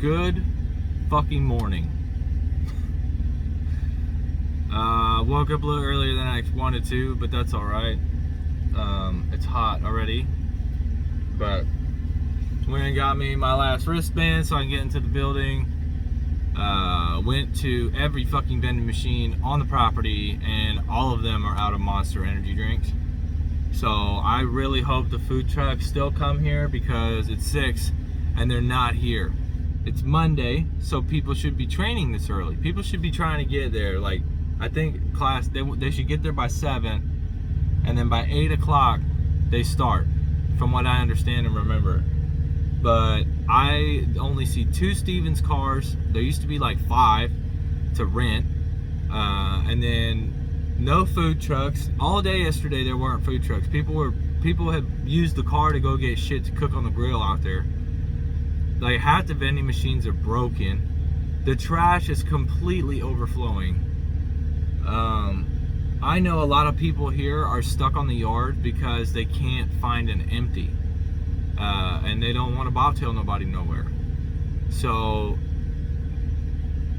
Good fucking morning. Woke up a little earlier than I wanted to, but that's alright. It's hot already. But went and got me my last wristband so I can get into the building. Went to every fucking vending machine on the property, and all of them are out of Monster energy drinks. So I really hope the food trucks still come here, because it's 6 and they're not here. It's Monday, so people should be training this early. People should be trying to get there. Like, I think class, they should get there by 7, and then by 8 o'clock they start, from what I understand and remember. But I only see 2 Stevens cars. There used to be like 5 to rent, and then no food trucks. All day yesterday there weren't food trucks. People had used the car to go get shit to cook on the grill out there. Like, half the vending machines are broken. The trash is completely overflowing. I know a lot of people here are stuck on the yard because they can't find an empty. And they don't want to bobtail nobody nowhere. So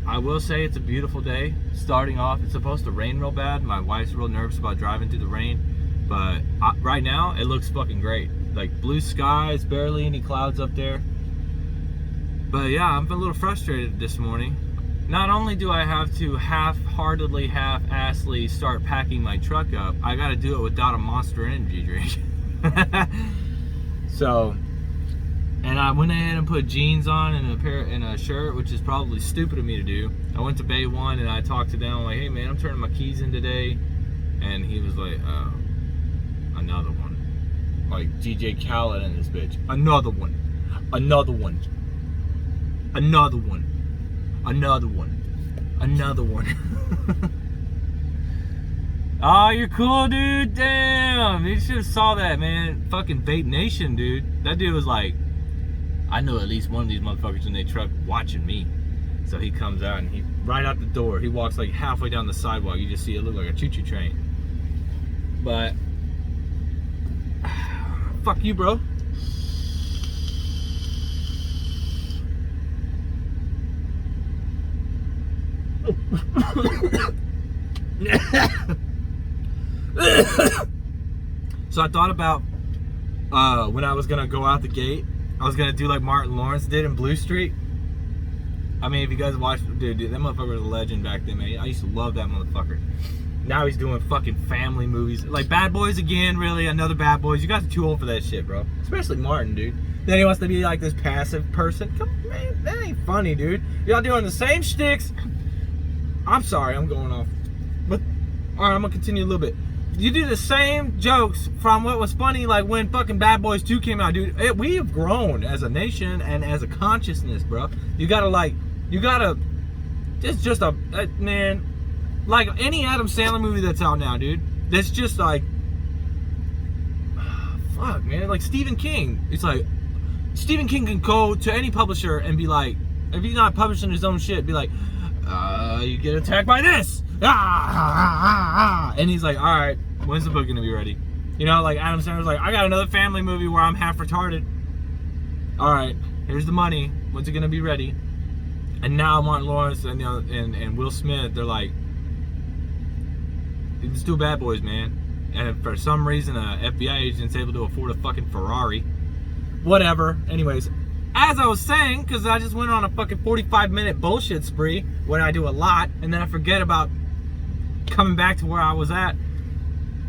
I will say it's a beautiful day. Starting off, it's supposed to rain real bad. My wife's real nervous about driving through the rain, but right now it looks fucking great. Like, blue skies, barely any clouds up there. But yeah, I'm a little frustrated this morning. Not only do I have to half-heartedly, half-assly start packing my truck up, I gotta do it without a Monster energy drink. So, and I went ahead and put jeans on and a shirt, which is probably stupid of me to do. I went to Bay One and I talked to them, like, hey man, I'm turning my keys in today. And he was like, oh, another one. Like DJ Khaled and this bitch. Another one. Another one. Another one. Another one. Another one. Oh, you're cool, dude. Damn. You should have saw that, man. Fucking Vape Nation, dude. That dude was like, I know at least one of these motherfuckers in their truck watching me. So he comes out and he, right out the door, he walks like halfway down the sidewalk. You just see it look like a choo-choo train. But, fuck you, bro. So I thought about when I was gonna go out the gate, I was gonna do like Martin Lawrence did in Blue Street. I mean, if you guys watched, dude, that motherfucker was a legend back then, man. I used to love that motherfucker. Now he's doing fucking family movies, like Bad Boys again. Really, another Bad Boys. You guys are too old for that shit, bro. Especially Martin, dude. Then he wants to be like this passive person. Come on, man, that ain't funny, dude. Y'all doing the same shticks. I'm sorry, I'm going off. But all right, I'm gonna continue a little bit. You do the same jokes from what was funny, like when fucking Bad Boys 2 came out, dude. We have grown as a nation and as a consciousness, bro. You gotta, it's just a, man, like any Adam Sandler movie that's out now, dude. That's just like, fuck, man. Like Stephen King. It's like, Stephen King can go to any publisher and be like, if he's not publishing his own shit, be like, you get attacked by this. And he's like, all right, when's the book gonna be ready? You know, like Adam Sandler's like, I got another family movie where I'm half retarded. All right, here's the money. When's it gonna be ready? And now Martin Lawrence and Will Smith, they're like, let's do Bad Boys, man. And for some reason, a FBI agent's able to afford a fucking Ferrari. Whatever. Anyways, as I was saying, because I just went on a fucking 45-minute bullshit spree, when I do a lot, and then I forget about coming back to where I was at.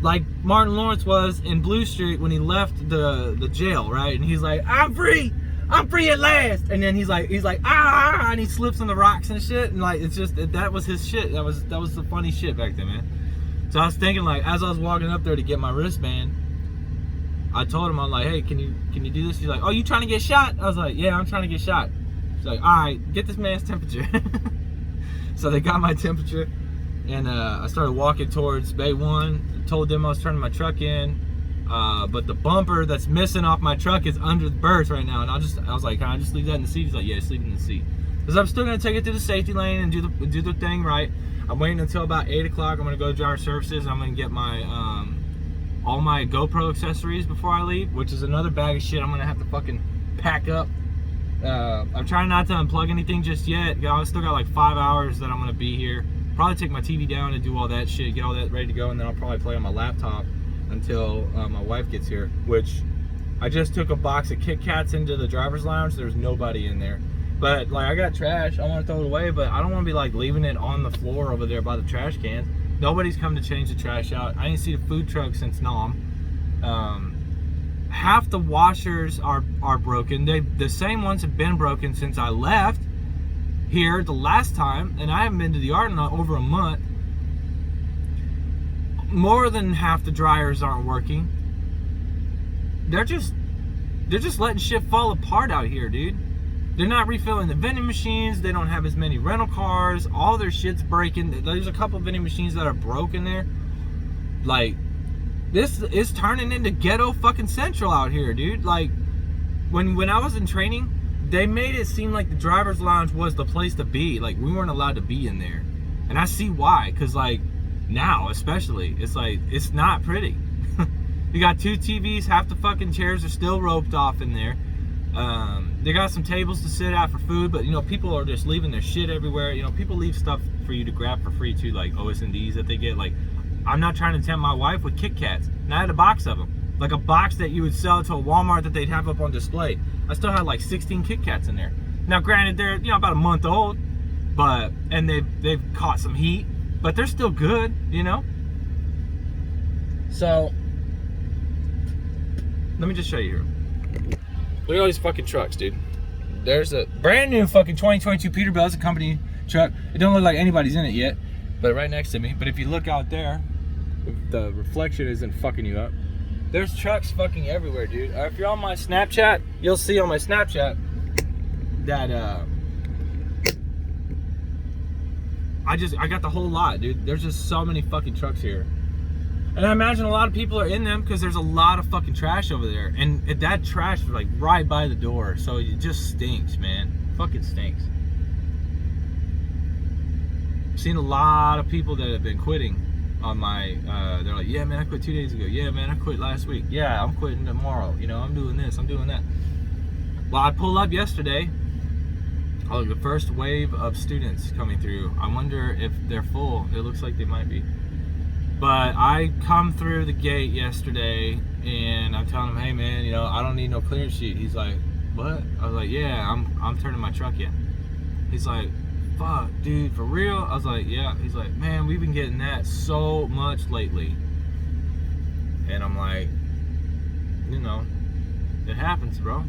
Like Martin Lawrence was in Blue Street when he left the jail, right? And he's like, I'm free at last. And then he's like, and he slips on the rocks and shit. And like, it's just, that was his shit. That was the funny shit back then, man. So I was thinking, like, as I was walking up there to get my wristband, I told him, I'm like, hey, can you do this? He's like, oh, you trying to get shot? I was like, yeah, I'm trying to get shot. He's like, all right, get this man's temperature. So they got my temperature, and I started walking towards Bay One. I told them I was turning my truck in, but the bumper that's missing off my truck is under the berth right now. And I was like, can I just leave that in the seat? He's like, yeah, just leave it in the seat. Because I'm still gonna take it to the safety lane and do the thing right. I'm waiting until about 8 o'clock. I'm gonna go to Driver Services. And I'm gonna get my all my GoPro accessories before I leave, which is another bag of shit I'm gonna have to fucking pack up. I'm trying not to unplug anything just yet. I still got like 5 hours that I'm gonna be here. Probably take my TV down and do all that shit, get all that ready to go, and then I'll probably play on my laptop until my wife gets here. Which I just took a box of Kit Kats into the driver's lounge. There's nobody in there, but like I got trash. I want to throw it away, but I don't want to be like leaving it on the floor over there by the trash cans. Nobody's come to change the trash out. I didn't see the food truck since Nam. Half the washers are broken. The same ones have been broken since I left here the last time, and I haven't been to the yard in over a month. More than half the dryers aren't working. They're just letting shit fall apart out here, dude. They're not refilling the vending machines. They don't have as many rental cars. All their shit's breaking. There's a couple vending machines that are broken there. Like, this is turning into ghetto fucking central out here, dude. Like, when I was in training, they made it seem like the driver's lounge was the place to be. Like, we weren't allowed to be in there. And I see why, because like now especially, it's like, it's not pretty. You got 2 TVs, half the fucking chairs are still roped off in there. They got some tables to sit at for food, but you know, people are just leaving their shit everywhere. You know, people leave stuff for you to grab for free too, like OS&Ds that they get. Like, I'm not trying to tempt my wife with Kit Kats, and I had a box of them. Like a box that you would sell to a Walmart that they'd have up on display. I still had like 16 Kit Kats in there. Now granted, they're, you know, about a month old, but, and they've caught some heat, but they're still good, you know? So, let me just show you here. Look at all these fucking trucks, dude. There's a brand new fucking 2022 Peterbilt. It's a company truck. It don't look like anybody's in it yet, but right next to me. But if you look out there, if the reflection isn't fucking you up, there's trucks fucking everywhere, dude. If you're on my Snapchat, you'll see on my Snapchat that I got the whole lot, dude. There's just so many fucking trucks here. And I imagine a lot of people are in them because there's a lot of fucking trash over there. And that trash is like right by the door. So it just stinks, man. Fucking stinks. I've seen a lot of people that have been quitting on my, they're like, yeah, man, I quit 2 days ago. Yeah, man, I quit last week. Yeah, I'm quitting tomorrow. You know, I'm doing this, I'm doing that. Well, I pulled up yesterday. Oh, the first wave of students coming through. I wonder if they're full. It looks like they might be. But I come through the gate yesterday and I'm telling him, hey man, you know, I don't need no clearance sheet. He's like, what? I was like, yeah, I'm turning my truck in. He's like, fuck, dude, for real? I was like, yeah. He's like, man, we've been getting that so much lately. And I'm like, you know, it happens, bro.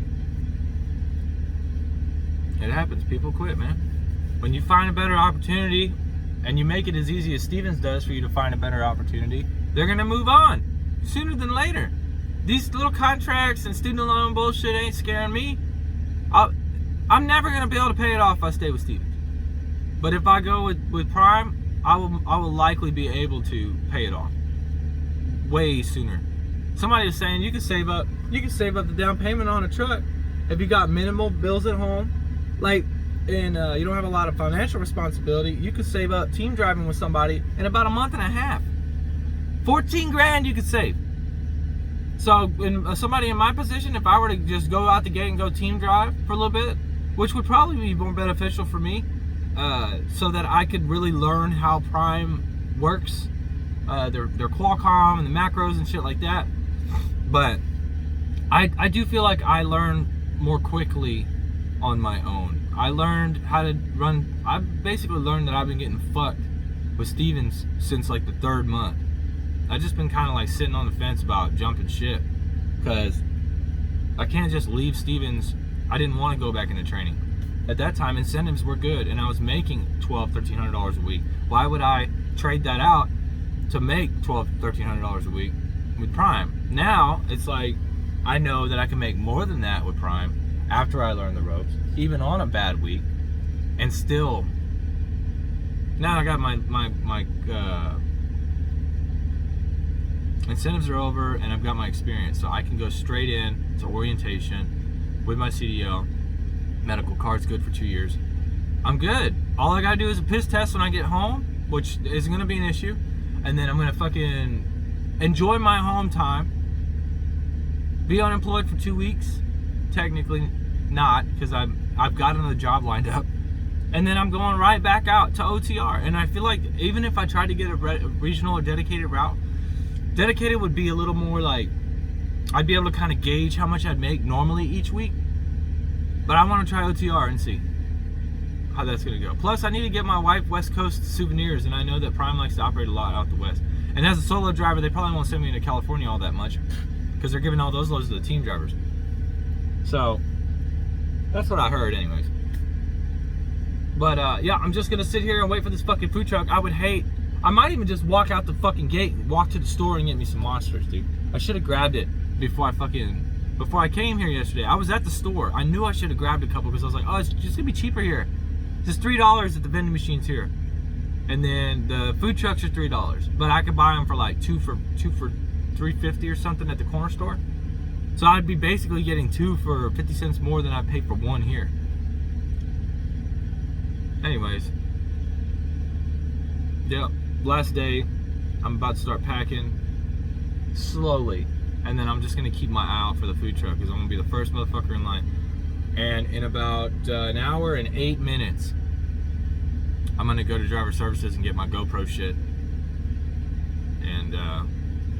It happens. People quit, man. When you find a better opportunity and you make it as easy as Stevens does for you to find a better opportunity, they're gonna move on sooner than later. These little contracts and student loan bullshit ain't scaring me. I'm never gonna be able to pay it off if I stay with Stevens. But if I go with Prime, I will likely be able to pay it off way sooner. Somebody was saying you can save up the down payment on a truck if you got minimal bills at home, like, and you don't have a lot of financial responsibility. You could save up team driving with somebody in about a month and a half. 14 grand you could save. So somebody in my position, if I were to just go out the gate and go team drive for a little bit, which would probably be more beneficial for me, so that I could really learn how Prime works, their Qualcomm and the macros and shit like that. But I do feel like I learn more quickly on my own. I learned how to run. I basically learned that I've been getting fucked with Stevens since like the 3rd month. I've just been kind of like sitting on the fence about jumping ship because I can't just leave Stevens. I didn't want to go back into training. At that time, incentives were good and I was making $1,200, $1,300 a week. Why would I trade that out to make $1,200, $1,300 a week with Prime? Now it's like I know that I can make more than that with Prime after I learn the ropes, even on a bad week, and still, now I got my incentives are over and I've got my experience, so I can go straight in to orientation with my CDL. Medical card's good for 2 years. I'm good. All I gotta do is a piss test when I get home, which isn't gonna be an issue, and then I'm gonna fucking enjoy my home time, be unemployed for 2 weeks, technically, not, because I've got another job lined up. And then I'm going right back out to OTR. And I feel like even if I tried to get a regional or dedicated route, dedicated would be a little more like, I'd be able to kind of gauge how much I'd make normally each week. But I want to try OTR and see how that's going to go. Plus, I need to get my wife West Coast souvenirs, and I know that Prime likes to operate a lot out the West. And as a solo driver, they probably won't send me into California all that much, because they're giving all those loads to the team drivers. So, that's what I heard anyways. But yeah, I'm just gonna sit here and wait for this fucking food truck. I might even just walk out the fucking gate and walk to the store and get me some Monsters, dude. I should have grabbed it before I came here yesterday. I was at the store. I knew I should have grabbed a couple, because I was like, oh, it's just gonna be cheaper here. Just $3 at the vending machines here. And then the food trucks are $3. But I could buy them for like two for $3.50 or something at the corner store. So I'd be basically getting 2 for 50 cents more than I paid for 1 here. Anyways, yep, last day. I'm about to start packing slowly, and then I'm just gonna keep my eye out for the food truck, because I'm gonna be the first motherfucker in line. And in about an hour and 8 minutes, I'm gonna go to driver services and get my GoPro shit. And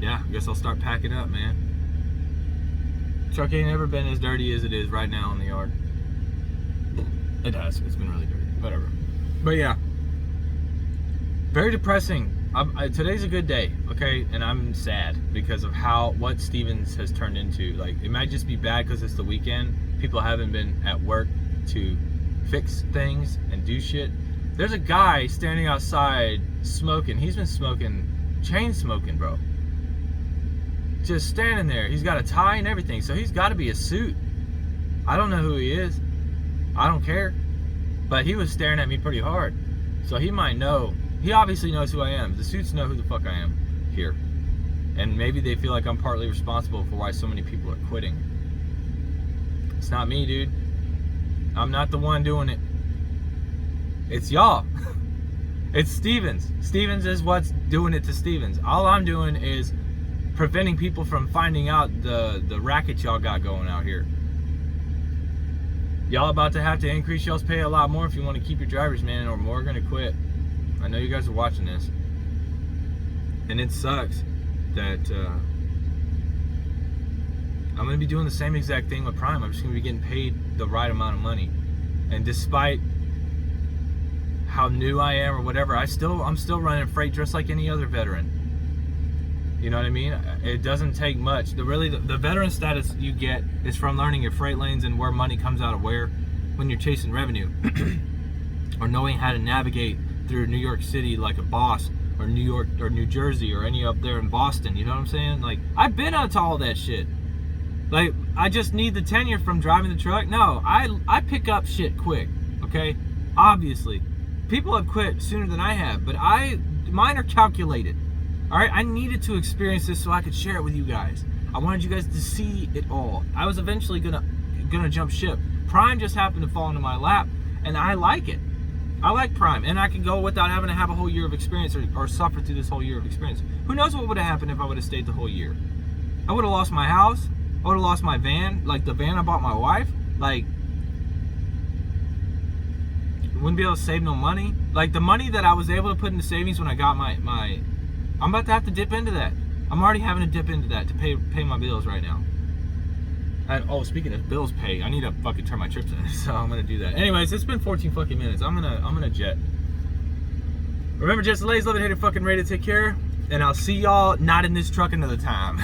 yeah, I guess I'll start packing up, man. Truck ain't ever been as dirty as it is right now in the yard. It has. It's been really dirty. Whatever. But yeah, very depressing. Today's a good day, okay, and I'm sad because of what Stevens has turned into. Like, it might just be bad because it's the weekend. People haven't been at work to fix things and do shit. There's a guy standing outside smoking. He's been chain smoking, bro. Just standing there. He's got a tie and everything, so he's got to be a suit. I don't know who he is. I don't care. But he was staring at me pretty hard. So he might know. He obviously knows who I am. The suits know who the fuck I am here. And maybe they feel like I'm partly responsible for why so many people are quitting. It's not me, dude. I'm not the one doing it. It's y'all. It's Stevens. Stevens is what's doing it to Stevens. All I'm doing is preventing people from finding out the racket y'all got going out here. Y'all about to have to increase y'all's pay a lot more if you want to keep your drivers, man, or more are gonna quit. I know you guys are watching this. And it sucks that I'm gonna be doing the same exact thing with Prime. I'm just gonna be getting paid the right amount of money. And despite how new I am or whatever, I'm still running freight just like any other veteran. You know what I mean? It doesn't take much. The veteran status you get is from learning your freight lanes and where money comes out of where when you're chasing revenue. Or knowing how to navigate through New York City like a boss, or New York or New Jersey or any up there in Boston. You know what I'm saying? Like, I've been onto all that shit. Like, I just need the tenure from driving the truck. No, I pick up shit quick, okay? Obviously. People have quit sooner than I have, but mine are calculated. All right, I needed to experience this so I could share it with you guys. I wanted you guys to see it all. I was eventually gonna jump ship. Prime just happened to fall into my lap, and I like it. I like Prime, and I can go without having to have a whole year of experience or suffer through this whole year of experience. Who knows what would have happened if I would have stayed the whole year? I would have lost my house. I would have lost my van, like the van I bought my wife. Like, wouldn't be able to save no money. Like, the money that I was able to put into savings when I got my I'm about to have to dip into that. I'm already having to dip into that to pay my bills right now. And, oh, speaking of bills pay, I need to fucking turn my trips in, so I'm gonna do that. Anyways, it's been 14 fucking minutes. I'm gonna jet. Remember, Jets Delays, love it, hate it, fucking ready to take care. And I'll see y'all not in this truck another time.